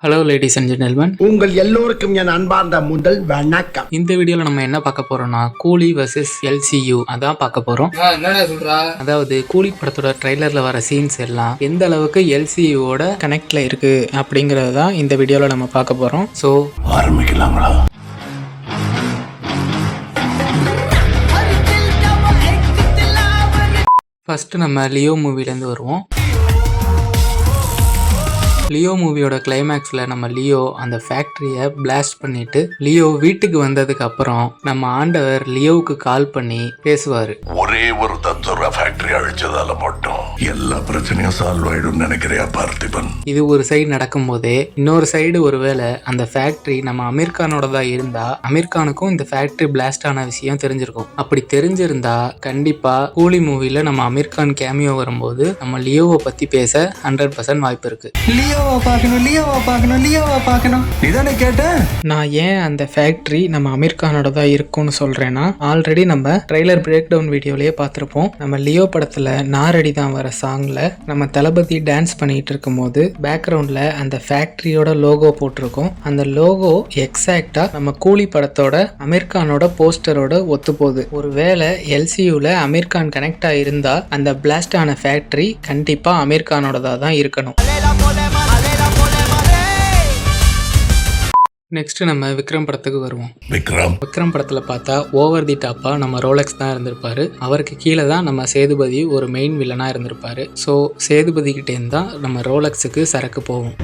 Hello ladies and gentleman, உங்கள் எல்லோருக்கும் என் அன்பார்ந்த முதல் வணக்கம். இந்த வீடியோல நம்ம என்ன பார்க்க போறோம்னா கூலி வர்சஸ் எல்சியூ அதான் பார்க்க போறோம். அதாவது கூலி படத்தோட ட்ரைலர்ல வர சீன்ஸ் எல்லாம் எந்த அளவுக்கு எல்சியூவோட கனெக்ட்ல இருக்கு அப்படிங்கறது தான் இந்த வீடியோல நம்ம பார்க்க போறோம். ஸோ ஆரம்பிக்கலாங்களா? ஃபர்ஸ்ட் நம்ம லியோ மூவிலேருந்து வருவோம். லியோ மூவியோட கிளைமேக்ஸில் நம்ம லியோ அந்த ஃபேக்ட்ரியை பிளாஸ்ட் பண்ணிட்டு லியோ வீட்டுக்கு வந்ததுக்கு அப்புறம் நம்ம ஆண்டவர் லியோவுக்கு கால் பண்ணி பேசுவார். ஒரே ஒரு தத்துவ ஃபேக்டரி அழிச்சதால மட்டும் எல்லா பிரச்சனையும் சால்வ் ஆயிடும் நினைக்கிறியா பார்த்திபன்? இது ஒரு சைடு நடக்கும் போதே இன்னொரு சைடு ஒருவேளை அந்த ஃபேக்டரி நம்ம அமீர் கானோடதா இருந்தா அமீர் கானுக்கும் இந்த ஃபேக்டரி பிளாஸ்ட் ஆன விஷயம் தெரிஞ்சிருக்கும். அப்படி தெரிஞ்சிருந்தா கண்டிப்பா கூலி மூவில நம்ம அமீர் கான் கேமியோ வரும்போது நம்ம லியோவை பத்தி பேச 100% வாய்ப்பு இருக்கு. நான் ஏன் அந்த ஃபேக்டரி நம்ம அமீர் கானோட தான் இருக்கும்னு சொல்றேன்னா, ஆல்ரெடி நம்ம ட்ரைலர் பிரேக் டவுன் வீடியோலயே பார்த்திருப்போம். நம்ம லியோ படத்துல நாரடி தான் வர சாங்ல நம்ம தளபதி டான்ஸ் பண்ணிட்டு இருக்கும் போது பேக்ரவுண்ட்ல அந்த ஃபேக்டரியோட லோகோ போட்டிருக்கோம். அந்த லோகோ எக்ஸாக்டா நம்ம கூலி படத்தோட அமீர் கானோட போஸ்டரோட ஒத்து போகுது. ஒருவேளை எல்சியூல அமீர் கான் கனெக்ட் ஆயிருந்தா அந்த பிளாஸ்ட் ஆன ஃபேக்டரி கண்டிப்பா அமீர் கானோட தான் இருக்கணும். நெக்ஸ்ட் நம்ம விக்ரம் படத்துக்கு வருவோம். விக்ரம் படத்துல பார்த்தா ஓவர் தி டாப்பா நம்ம ரோலெக்ஸ் தான் இருந்திருப்பாரு. அவருக்கு கீழே தான் நம்ம சேதுபதி ஒரு மெயின் வில்லனா இருந்திருப்பாரு. ஸோ சேதுபதி கிட்டே இருந்தா நம்ம ரோலெக்ஸுக்கு சரக்கு போகும்.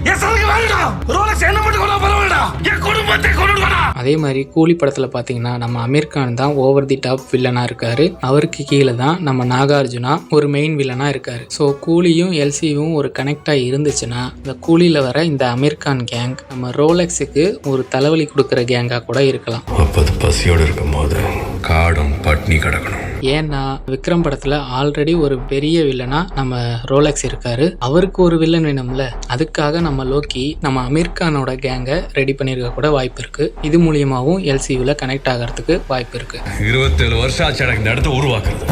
அதே மாதிரி கூலி படத்துல பாத்தீங்கன்னா நம்ம அமீர் கான் தான் ஓவர் தி டாப் வில்லனா இருக்காரு. அவருக்கு கீழே தான் நம்ம நாகார்ஜுனா ஒரு மெயின் வில்லனா இருக்காரு. ஸோ கூலியும் எல்சியும் ஒரு கனெக்டா இருந்துச்சுன்னா இந்த கூலியில வர இந்த அமீர் கான் கேங் நம்ம ரோலெக்ஸுக்கு ஒரு தலைவலி கொடுக்குற கேங்கா கூட இருக்கலாம். பசியோடு இருக்கும் போது காடும் பட்னி கிடக்கணும். ஏன்னா விக்ரம் படத்துல ஆல்ரெடி ஒரு பெரிய வில்லனா நம்ம ரோலெக்ஸ் இருக்காரு. அவருக்கு ஒரு வில்லன் வேணும்ல, அதுக்காக நம்ம லோக்கி நம்ம அமீர் கானோட கேங்க ரெடி பண்ணிருக்க கூட வாய்ப்பு இருக்கு. இது மூலியமாவும் எல்சியூல கனெக்ட் ஆகிறதுக்கு வாய்ப்பு இருக்கு. 27 வருஷம் ஆச்சு இந்த இடத்த உருவாக்குறது.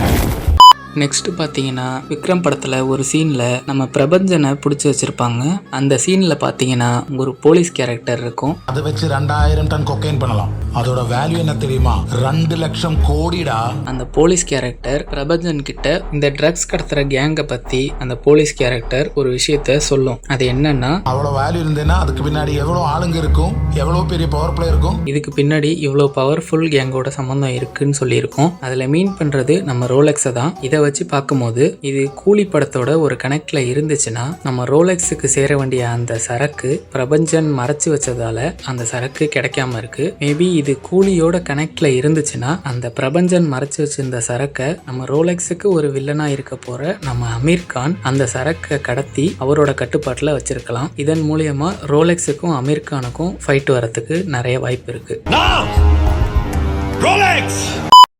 நெக்ஸ்ட் பார்த்தீங்கன்னா விக்ரம் படத்தில் ஒரு சீனில் நம்ம பிரபஞ்சனை பிடிச்சி வச்சுருப்பாங்க. அந்த சீனில் பார்த்தீங்கன்னா ஒரு போலீஸ் கேரக்டர் இருக்கும். அதை வச்சு 2000 டன் கொக்கைன் பண்ணலாம். அதோட வேல்யூ என்ன தெரியுமா? 2 லட்சம் கோடிடா. அந்த போலீஸ் கேரக்டர் பிரபஞ்சன் கிட்ட இந்த ட்ரக்ஸ் கடத்துற கேங்கை பற்றி அந்த போலீஸ் கேரக்டர் ஒரு விஷயத்த சொல்லும். அது என்னன்னா, அவ்வளோ வேல்யூ இருந்தேன்னா அதுக்கு பின்னாடி எவ்வளோ ஆளுங்க இருக்கும், எவ்வளோ பெரிய பவர் பிளே இருக்கும், இதுக்கு பின்னாடி இவ்வளோ பவர்ஃபுல் கேங்கோட சம்பந்தம் இருக்குன்னு சொல்லியிருக்கோம். அதில் மீன் பண்ணுறது நம்ம ரோலெக்ஸை தான். இதை வச்சு பார்க்கும்போது இது கூலி படத்தோட ஒரு கனெக்ட்ல இருந்துச்சுன்னா நம்ம ரோலெக்ஸுக்கு சேர வேண்டிய அந்த சரக்கு பிரபஞ்சன் மறைச்சு வச்சதால அந்த சரக்கு கிடைக்காம இருக்கு. மேபி இது கூலியோட கனெக்ட்ல இருந்துச்சுன்னா அந்த பிரபஞ்சன் மறைச்சு வச்சிருந்த சரக்கை நம்ம ரோலெக்ஸுக்கு ஒரு வில்லனா இருக்க போற நம்ம அமீர் கான் அந்த சரக்கை கடத்தி அவரோட கட்டுப்பாட்டுல வச்சிருக்கலாம். இதன் மூலியமா ரோலெக்ஸுக்கும் அமீர் கானுக்கும் ஃபைட் வரதுக்கு நிறைய வாய்ப்பு இருக்கு.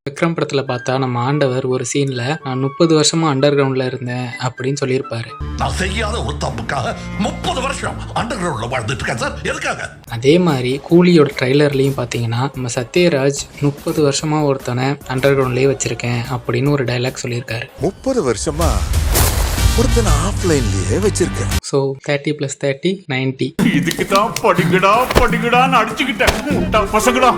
விக்ரம் படத்துல பார்த்தா நம்ம ஆண்டவர் ஒரு சீன்ல நான் 30 வருஷமா அண்டர் கிரவுண்ட்ல இருந்தேன் அப்படின்னு சொல்லியிருப்பாரு. நான் செய்யாத ஒரு தப்புக்காக 30 வருஷம் அண்டர் கிரவுண்ட்ல வாழ்ந்துட்டு இருக்கேன் சார். எதுக்காக? அதே மாதிரி கூலியோட ட்ரைலர்லயும் பாத்தீங்கன்னா நம்ம சத்யராஜ் 30 வருஷமா ஒருத்தனை அண்டர் கிரவுண்ட்லயே வச்சிருக்கேன் அப்படின்னு ஒரு டைலாக் சொல்லியிருக்காரு. 30 வருஷமா ஒருத்தனை ஆஃப்லைன்லயே வச்சிருக்கேன். ஸோ 30 + 30 90. இதுக்கு தான் படிக்கடான்னு அடிச்சுக்கிட்டேன் பசங்களா.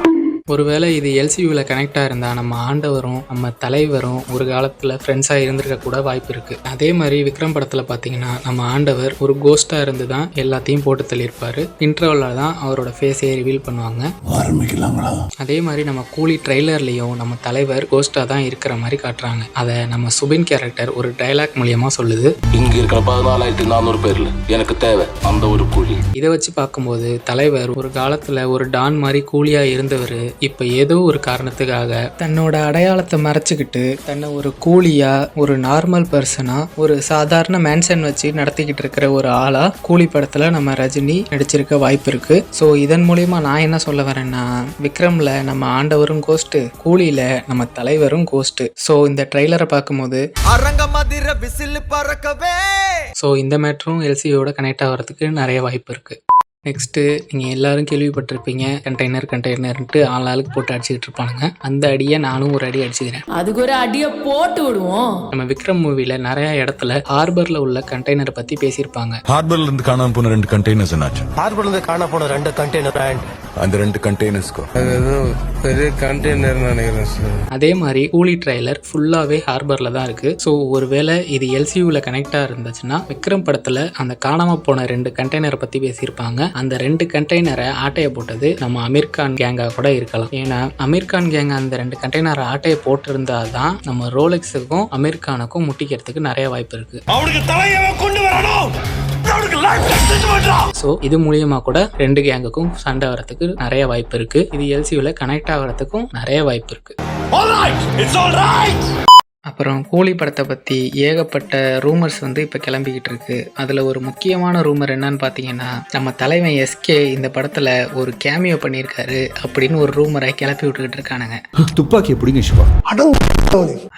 ஒருவேளை இது எல்சியூவில் கனெக்டாக இருந்தால் நம்ம ஆண்டவரும் நம்ம தலைவரும் ஒரு காலத்தில் ஃப்ரெண்ட்ஸாக இருந்திருக்க கூட வாய்ப்பு இருக்குது. அதே மாதிரி விக்ரம் படத்தில் பார்த்தீங்கன்னா நம்ம ஆண்டவர் ஒரு கோஸ்டாக இருந்து தான் எல்லாத்தையும் போட்டு தள்ளியிருப்பார். இன்டர்வலில் தான் அவரோட ஃபேஸையே ரிவீல் பண்ணுவாங்க. ஆரம்பிக்கலாங்களா? அதே மாதிரி நம்ம கூலி ட்ரெய்லர்லேயும் நம்ம தலைவர் கோஸ்டாக தான் இருக்கிற மாதிரி காட்டுறாங்க. அதை நம்ம சுபின் கேரக்டர் ஒரு டைலாக் மூலியமாக சொல்லுது. இங்கே இருக்கிற 14,400 பேர்ல எனக்கு தேவை அந்த ஒரு கூலி. இதை வச்சு பார்க்கும்போது தலைவர் ஒரு காலத்தில் ஒரு டான் மாதிரி கூலியாக இருந்தவர் இப்ப ஏதோ ஒரு காரணத்துக்காக தன்னோட அடையாளத்தை மறைச்சுக்கிட்டு தன்னை ஒரு கூலியா ஒரு நார்மல் பர்சனா ஒரு சாதாரண மேன்ஷன் வச்சு நடத்திக்கிட்டு இருக்கிற ஒரு ஆளா கூலி படத்துல நம்ம ரஜினி நடிச்சிருக்க வாய்ப்பு இருக்கு. ஸோ இதன் மூலியமா நான் என்ன சொல்ல வரேன்னா, விக்ரம்ல நம்ம ஆண்டவரும் கோஸ்ட், கூலியில நம்ம தலைவரும் கோஸ்ட். ஸோ இந்த ட்ரெய்லரை பார்க்கும்போது ஸோ இந்த மேட்டரும் எல்சியோட கனெக்ட் ஆகிறதுக்கு நிறைய வாய்ப்பு இருக்கு. நெக்ஸ்ட்டு நீங்கள் எல்லாரும் கேள்விப்பட்டிருப்பீங்க கண்டெய்னர்ன்ட்டு ஆளுக்கு போட்டு அடிச்சுக்கிட்டு இருப்பானுங்க. அந்த அடியை நானும் ஒரு அடி அடிச்சுக்கிறேன். அதுக்கு ஒரு அடியை போட்டு விடுவோம். நம்ம விக்ரம் மூவில நிறைய இடத்துல ஹார்பர்ல உள்ள கண்டெய்னரை பத்தி பேசியிருப்பாங்க. ஹார்பர்ல இருந்து காணாம போன 2 கண்டெய்னர்ஸ் என்னாச்சு? ஹார்பர்ல இருந்து காண போன 2 கண்டெய்னர் அந்த 2 கண்டெய்னர்ஸ்க்கு பெரிய கண்டெய்னர் நினைக்கிறேன். அதே மாதிரி கூலி ட்ரைலர் ஃபுல்லாவே ஹார்பர்ல தான் இருக்கு. ஸோ ஒருவேளை இது எல்சியூல கனெக்டா இருந்துச்சுன்னா விக்ரம் படத்துல அந்த காணாம போன 2 கண்டெய்னரை பத்தி பேசியிருப்பாங்க. அந்த 2 கண்டெய்னரை ஆட்டைய போட்டது நம்ம அமீர் கான் கேங்கா கூட இருக்கலாம். ஏன்னா அமீர் கான் கேங் அந்த 2 கண்டெய்னரை ஆட்டைய போட்டிருந்தா தான் நம்ம ரோலெக்ஸுக்கும் அமீர் கானுக்கும் முட்டிக்கிறதுக்கு நிறைய வாய்ப்பு இருக்கு. ஸோ இது மூலியமா கூட 2 கேங்குக்கும் சண்டை வரதுக்கு நிறைய வாய்ப்பு இருக்கு. இது எல்சியூல கனெக்ட் ஆகிறதுக்கும் நிறைய வாய்ப்பு இருக்கு. அப்புறம் கூலி படத்தை பற்றி ஏகப்பட்ட ரூமர்ஸ் இப்போ கிளம்பிக்கிட்டு இருக்கு. அதில் ஒரு முக்கியமான ரூமர் என்னன்னு பார்த்தீங்கன்னா, நம்ம தலைவன் எஸ்கே இந்த படத்தில் ஒரு கேமியோ பண்ணியிருக்காரு அப்படின்னு ஒரு ரூமரை கிளப்பி விட்டுக்கிட்டு இருக்கானுங்க. துப்பாக்கி எப்படிங்க சிவா?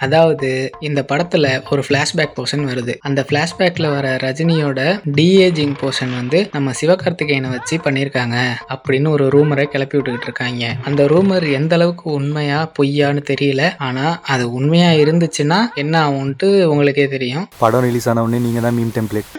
அதாவது இந்த படத்தில் ஒரு ஃப்ளாஷ்பேக் போர்ஷன் வருது. அந்த ஃப்ளாஷ்பேக்கில் வர ரஜினியோட டிஏஜிங் போர்ஷன் நம்ம சிவகார்த்திகேயனை வச்சு பண்ணியிருக்காங்க அப்படின்னு ஒரு ரூமரை கிளப்பி விட்டுக்கிட்டு இருக்காங்க. அந்த ரூமர் எந்த அளவுக்கு உண்மையா பொய்யான்னு தெரியல. ஆனால் அது உண்மையா இருந்துச்சு என்ன ஆகும்ட்டு உங்களுக்கே தெரியும். படம் ரிலீஸ் ஆன உடனே நீங்க தான் மீம் டெம்ப்ளேட்.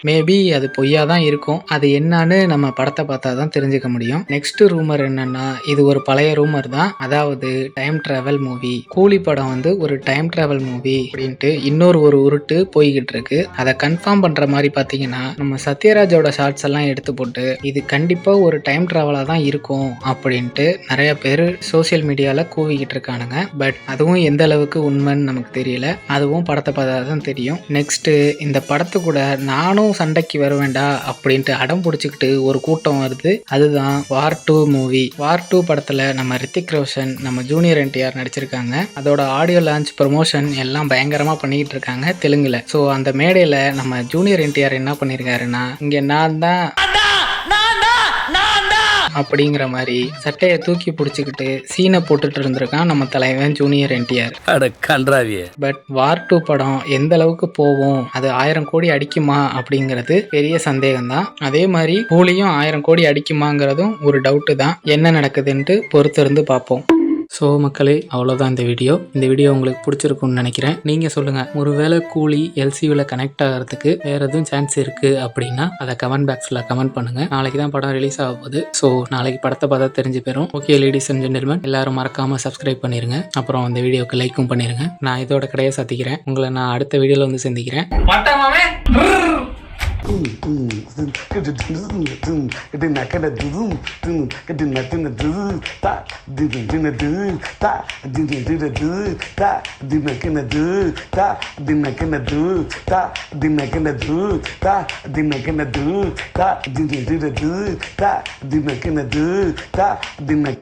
மேபி அது பொய்யா தான் இருக்கும். அது என்னன்னு நம்ம படத்தை பார்த்தா தான் தெரிஞ்சுக்க முடியும். நெக்ஸ்ட் ரூமர் என்னன்னா, இது ஒரு பழைய ரூமர் தான். அதாவது டைம் டிராவல் மூவி, கூலி படம் ஒரு டைம் டிராவல் மூவி அப்படின்ட்டு இன்னொரு உருட்டு போய்கிட்டு இருக்கு. அதை கன்ஃபார்ம் பண்ற மாதிரி பாத்தீங்கன்னா, நம்ம சத்யராஜோட ஷார்ட்ஸ் எல்லாம் எடுத்து போட்டு இது கண்டிப்பா ஒரு டைம் டிராவலா தான் இருக்கும் அப்படின்ட்டு நிறைய பேர் சோசியல் மீடியால கூவிக்கிட்டு இருக்கானுங்க. பட் அதுவும் எந்த அளவுக்கு உண்மைன்னு நமக்கு தெரியல. அதுவும் படத்தை பார்த்தா தான் தெரியும். நெக்ஸ்ட் இந்த படத்து கூட நானும் சண்டைக்கு வருவேண்டா அப்படின்ட்டு அடம் பிடிச்சிக்கிட்டு ஒரு கூட்டம் வருது. அதுதான் வார் 2 மூவி. வார் 2 படத்துல நம்ம ரித்திக் ரோஷன், நம்ம ஜூனியர் என்டிஆர் நடிச்சிருக்காங்க. அதோட ஆடியோ லான்ச் ப்ரமோஷன் எல்லாம் பயங்கரமா பண்ணிட்டு இருக்காங்க தெலுங்குல. ஸோ அந்த மேடையில நம்ம ஜூனியர் என்டிஆர் என்ன பண்ணிருக்காருன்னா, இங்க நான் தான் அப்படிங்கிற மாதிரி சட்டையை தூக்கி பிடிச்சிக்கிட்டு சீனை போட்டுட்டு இருந்திருக்கான் நம்ம தலைவன் ஜூனியர் என்டிஆர். பட் வார் 2 படம் எந்த அளவுக்கு போகும், அது 1000 கோடி அடிக்குமா அப்படிங்கிறது பெரிய சந்தேகம் தான். அதே மாதிரி கூலியும் 1000 கோடி அடிக்குமாங்கிறதும் ஒரு டவுட்டு தான். என்ன நடக்குதுன்ட்டு பொறுத்திருந்து பார்ப்போம். ஸோ மக்களே, அவ்வளோதான் இந்த வீடியோ உங்களுக்கு பிடிச்சிருக்குன்னு நினைக்கிறேன். நீங்கள் சொல்லுங்கள், ஒருவேளை கூலி எல்சியூவில் கனெக்ட் ஆகிறதுக்கு வேறு எதுவும் சான்ஸ் இருக்குது அப்படின்னா அதை கமெண்ட் பாக்ஸில் கமெண்ட் பண்ணுங்கள். நாளைக்கு தான் படம் ரிலீஸ் ஆக போகுது. ஸோ நாளைக்கு படத்தை பார்த்தா தெரிஞ்சு போயிடும். ஓகே லேடிஸ் அண்ட் ஜென்டில்மேன், எல்லாரும் மறக்காமல் சப்ஸ்கிரைப் பண்ணிடுங்க. அப்புறம் அந்த வீடியோக்கு லைக்கும் பண்ணிடுங்க. நான் இதோட கடையை சாத்திக்கிறேன். உங்களை நான் அடுத்த வீடியோவில் சந்திக்கிறேன். Dinner